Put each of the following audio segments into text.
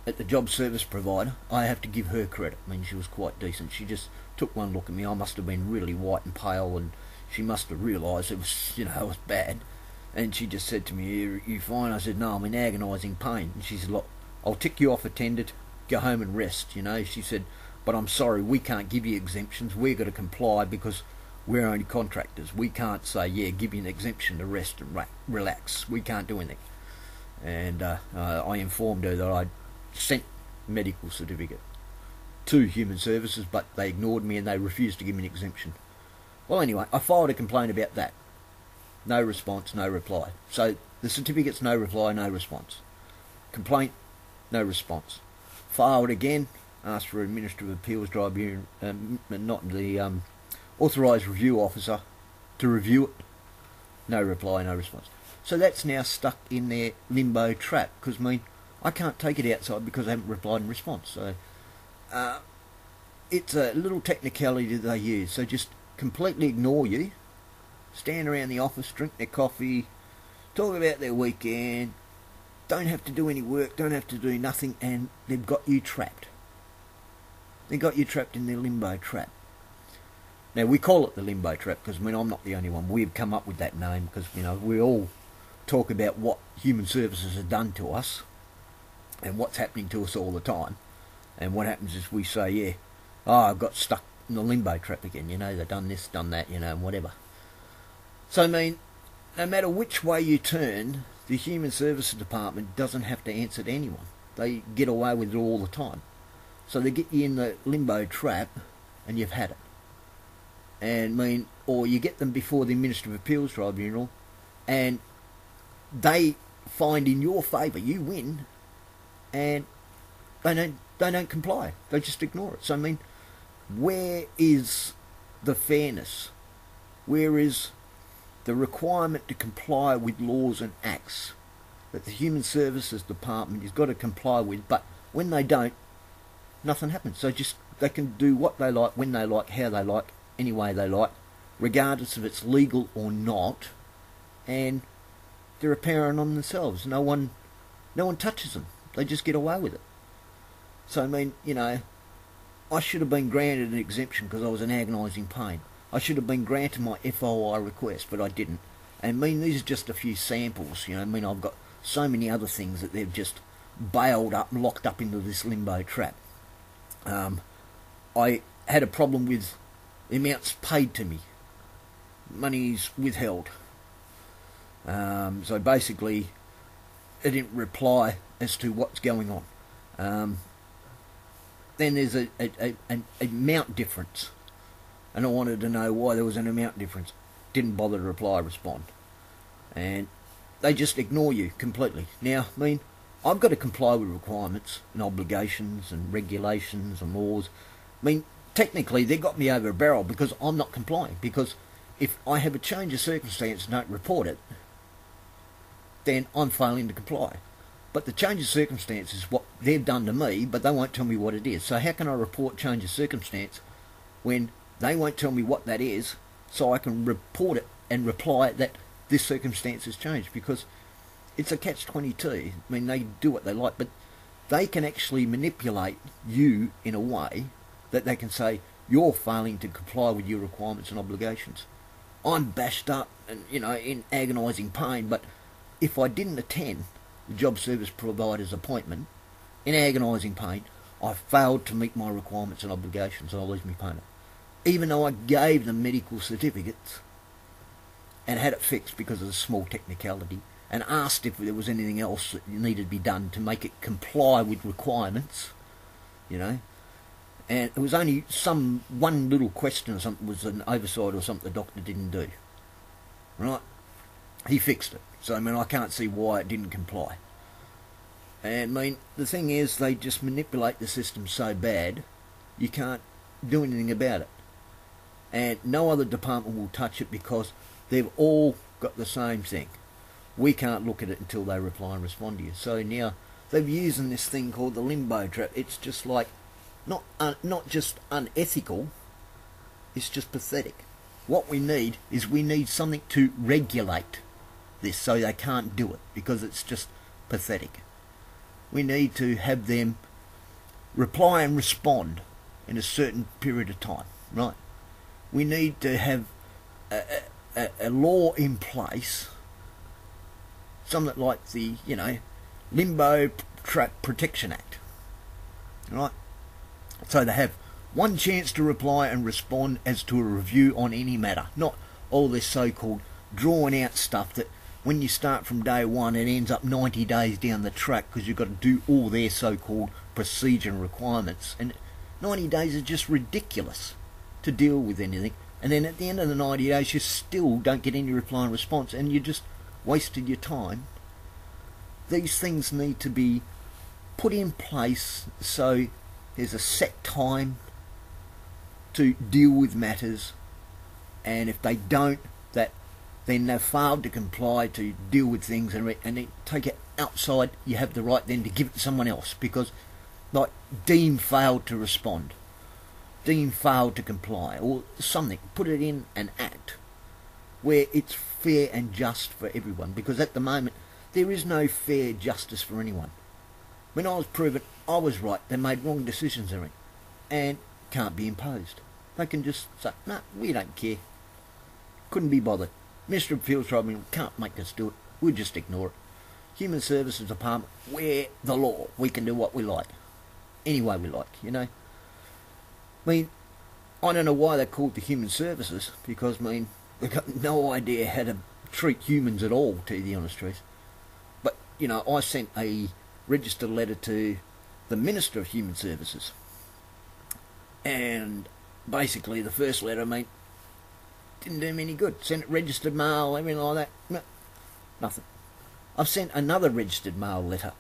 at the job service provider, I have to give her credit. I mean, she was quite decent. She just took one look at me. I must have been really white and pale, and she must have realised it was, it was bad. And she just said to me, "You fine?" I said, "No, I'm in agonising pain." And she said, "Look, I'll tick you off attended, go home and rest." She said, "But I'm sorry, we can't give you exemptions. We've got to comply because we're only contractors. We can't say, yeah, give you an exemption to rest and relax. We can't do anything." And I informed her that I'd sent medical certificate to Human Services, but they ignored me and they refused to give me an exemption. Well, anyway, I filed a complaint about that. No response, no reply. So the certificate's no reply, no response. Complaint, no response. Filed again, asked for Administrative Appeals Tribunal, not the authorised review officer to review it. No reply, no response. So that's now stuck in their limbo trap, because I can't take it outside because I haven't replied in response. So it's a little technicality that they use. So just completely ignore you, stand around the office, drink their coffee, talk about their weekend, don't have to do any work, don't have to do nothing, and they've got you trapped. They've got you trapped in their limbo trap. Now, we call it the limbo trap because, I'm not the only one. We've come up with that name because, we all talk about what Human Services have done to us and what's happening to us all the time. And what happens is we say, yeah, I got stuck in the limbo trap again. They've done this, done that, and whatever. So, no matter which way you turn, the Human Services Department doesn't have to answer to anyone. They get away with it all the time. So they get you in the limbo trap and you've had it. And or you get them before the Administrative Appeals Tribunal and they find in your favour, you win, and they don't comply. They just ignore it. So where is the fairness? Where is the requirement to comply with laws and acts that the Human Services Department has got to comply with, but when they don't, nothing happens. So they can do what they like, when they like, how they like, any way they like, regardless if it's legal or not, and they're apparent on themselves. No one touches them. They just get away with it. So I should have been granted an exemption because I was in agonising pain. I should have been granted my FOI request, but I didn't. And these are just a few samples. I've got so many other things that they've just bailed up and locked up into this limbo trap. I had a problem with the amounts paid to me. Money's withheld. So basically, it didn't reply as to what's going on. Then there's an amount difference. And I wanted to know why there was an amount difference. Didn't bother to reply or respond. And they just ignore you completely. Now, I've got to comply with requirements and obligations and regulations and laws. Technically, they got me over a barrel because I'm not complying. Because if I have a change of circumstance and don't report it, then I'm failing to comply. But the change of circumstance is what they've done to me, but they won't tell me what it is. So how can I report change of circumstance when they won't tell me what that is, so I can report it and reply that this circumstance has changed? Because it's a catch-22. They do what they like, but they can actually manipulate you in a way that they can say, you're failing to comply with your requirements and obligations. I'm bashed up and, in agonising pain, but if I didn't attend the job service provider's appointment, in agonising pain, I failed to meet my requirements and obligations and I'll lose my payment. Even though I gave them medical certificates and had it fixed because of a small technicality, and asked if there was anything else that needed to be done to make it comply with requirements, and it was only one little question or something was an oversight or something the doctor didn't do. Right? He fixed it. So, I can't see why it didn't comply. And, the thing is, they just manipulate the system so bad, you can't do anything about it. And no other department will touch it because they've all got the same thing. We can't look at it until they reply and respond to you. So now they're using this thing called the limbo trap. It's just like, not just unethical, it's just pathetic. What we need is something to regulate this so they can't do it because it's just pathetic. we need to have them reply and respond in a certain period of time, right? We need to have a law in place, something like the, Limbo Protection Act, right? So they have one chance to reply and respond as to a review on any matter, not all this so-called drawn out stuff that when you start from day one it ends up 90 days down the track because you've got to do all their so-called procedure and requirements, and 90 days is just ridiculous to deal with anything, and then at the end of the 90 days you still don't get any reply and response and you just wasted your time. These things need to be put in place so there's a set time to deal with matters, and if they don't, then they've failed to comply to deal with things, and they take it outside. You have the right then to give it to someone else, because like Dean failed to respond, Dean failed to comply or something. Put it in an act where it's fair and just for everyone, because at the moment there is no fair justice for anyone. When I was proven I was right, they made wrong decisions in it and can't be imposed. They can just say, no, we don't care, couldn't be bothered. Minister of Fields Tribunal can't make us do it, we'll just ignore it. Human Services Department, we're the law, we can do what we like, any way we like, I mean, I don't know why they're called the Human Services, because, they've got no idea how to treat humans at all, to tell you the honest truth. But, I sent a registered letter to the Minister of Human Services, and basically the first letter, didn't do me any good. Sent it registered mail, everything like that. No, nothing. I've sent another registered mail letter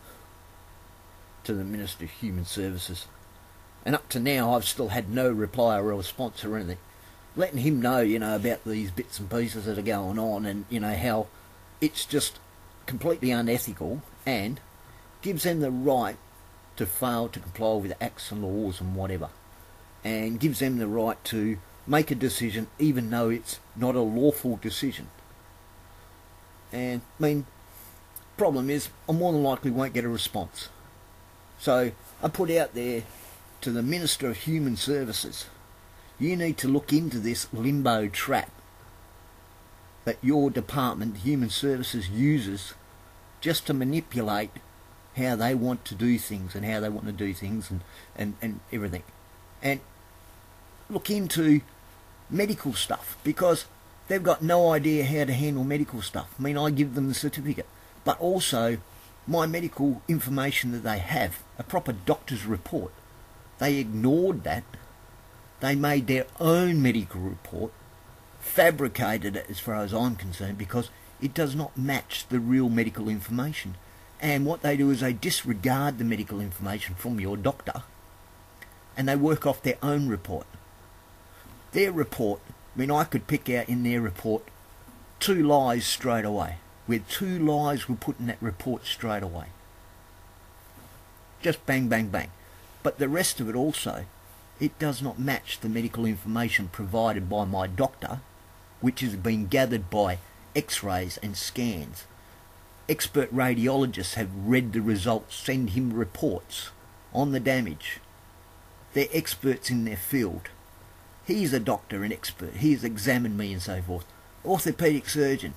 to the Minister of Human Services, and up to now I've still had no reply or response or anything. Letting him know, about these bits and pieces that are going on, and, how it's just completely unethical, and gives them the right to fail to comply with acts and laws and whatever, and gives them the right to make a decision even though it's not a lawful decision. And problem is I more than likely won't get a response. So I put out there to the Minister of Human Services, you need to look into this limbo trap that your department, Human Services, uses just to manipulate how they want to do things and how they want to do things and everything. And look into medical stuff, because they've got no idea how to handle medical stuff. I give them the certificate, but also my medical information that they have, a proper doctor's report. They ignored that. They made their own medical report, fabricated it as far as I'm concerned, because it does not match the real medical information. And what they do is they disregard the medical information from your doctor and they work off their own report. Their report, I could pick out in their report 2 lies straight away, where 2 lies were put in that report straight away. Just bang, bang, bang. But the rest of it also, it does not match the medical information provided by my doctor, which has been gathered by x-rays and scans. Expert radiologists have read the results, send him reports on the damage. They're experts in their field. He's a doctor and expert. He's examined me and so forth. Orthopaedic surgeon.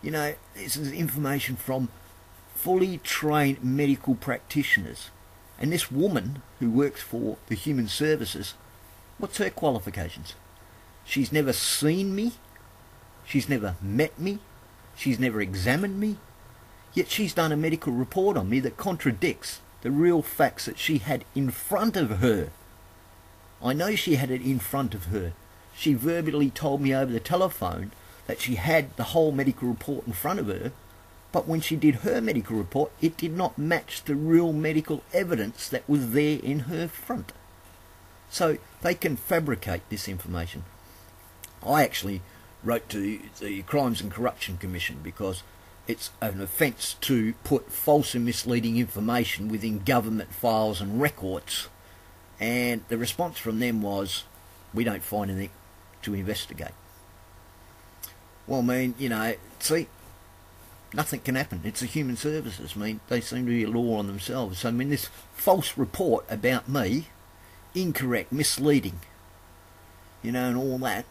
This is information from fully trained medical practitioners. And this woman who works for the Human Services, what's her qualifications? She's never seen me. She's never met me. She's never examined me. Yet she's done a medical report on me that contradicts the real facts that she had in front of her. I know she had it in front of her. She verbally told me over the telephone that she had the whole medical report in front of her, but when she did her medical report, it did not match the real medical evidence that was there in her front. So they can fabricate this information. I actually wrote to the Crimes and Corruption Commission because it's an offence to put false and misleading information within government files and records. And the response from them was, we don't find anything to investigate. Well, see, nothing can happen. It's the human services. I mean, they seem to be a law on themselves. So, I mean, this false report about me, incorrect, misleading, you know, and all that,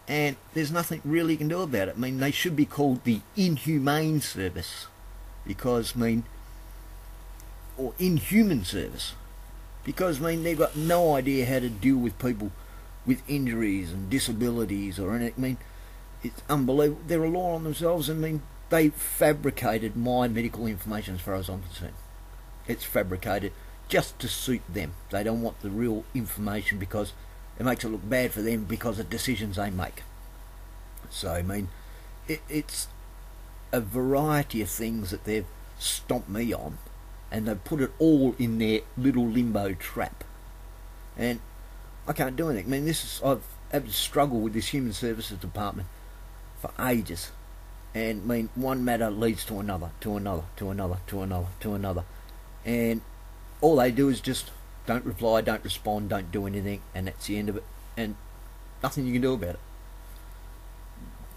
and there's nothing really you can do about it. I mean, they should be called the inhumane service, because, I mean, or inhuman service, because, I mean, they've got no idea how to deal with people with injuries and disabilities or anything. I mean, it's unbelievable. They're a law on themselves. I mean, they fabricated my medical information as far as I'm concerned. It's fabricated just to suit them. They don't want the real information because it makes it look bad for them because of decisions they make. So, I mean, it's a variety of things that they've stomped me on, and they've put it all in their little limbo trap. And I can't do anything. I mean, I've had to struggle with this human services department for ages. And, I mean, one matter leads to another, to another, to another, to another, to another. And all they do is just don't reply, don't respond, don't do anything, and that's the end of it. And nothing you can do about it.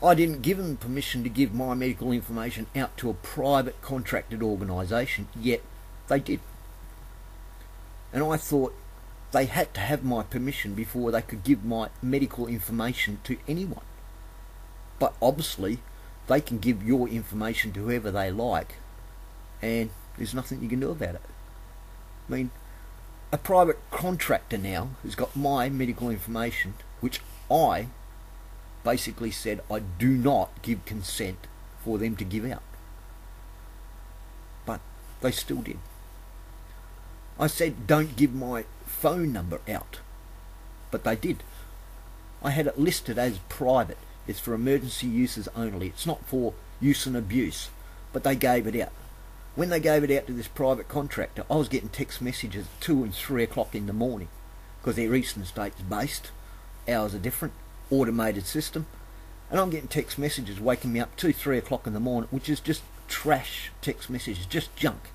I didn't give them permission to give my medical information out to a private contracted organisation, yet they did. And I thought they had to have my permission before they could give my medical information to anyone. But obviously, they can give your information to whoever they like, and there's nothing you can do about it. I mean, a private contractor now has got my medical information, which I basically said I do not give consent for them to give out. But they still did. I said don't give my phone number out, but they did. I had it listed as private. It's for emergency uses only. It's not for use and abuse, but they gave it out. When they gave it out to this private contractor, I was getting text messages at 2 and 3 o'clock in the morning, because they're Eastern States based, hours are different, automated system, and I'm getting text messages waking me up 2, 3 o'clock in the morning, which is just trash text messages, just junk.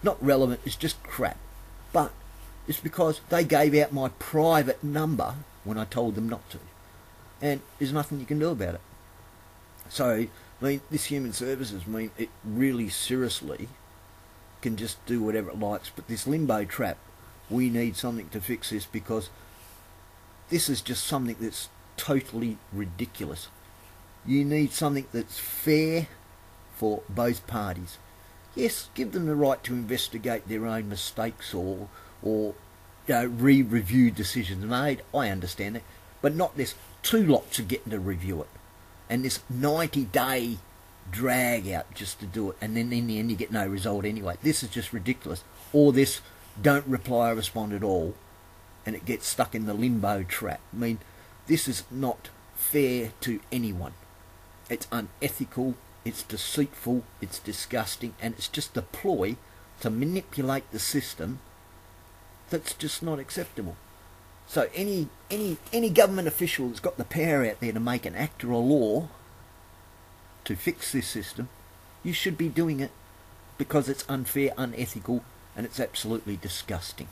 Not relevant, it's just crap. But it's because they gave out my private number when I told them not to. And there's nothing you can do about it. So, I mean, this human services, I mean, it really seriously can just do whatever it likes. But this limbo trap, we need something to fix this, because this is just something that's totally ridiculous. You need something that's fair for both parties. Yes, give them the right to investigate their own mistakes or you know, re-review decisions made. I understand that. But not this two lots of getting to review it, and this 90-day drag out just to do it, and then in the end you get no result anyway. This is just ridiculous. Or this don't reply or respond at all, and it gets stuck in the limbo trap. I mean, this is not fair to anyone. It's unethical, it's deceitful, it's disgusting, and it's just a ploy to manipulate the system that's just not acceptable. So any government official that's got the power out there to make an act or a law to fix this system, you should be doing it, because it's unfair, unethical, and it's absolutely disgusting.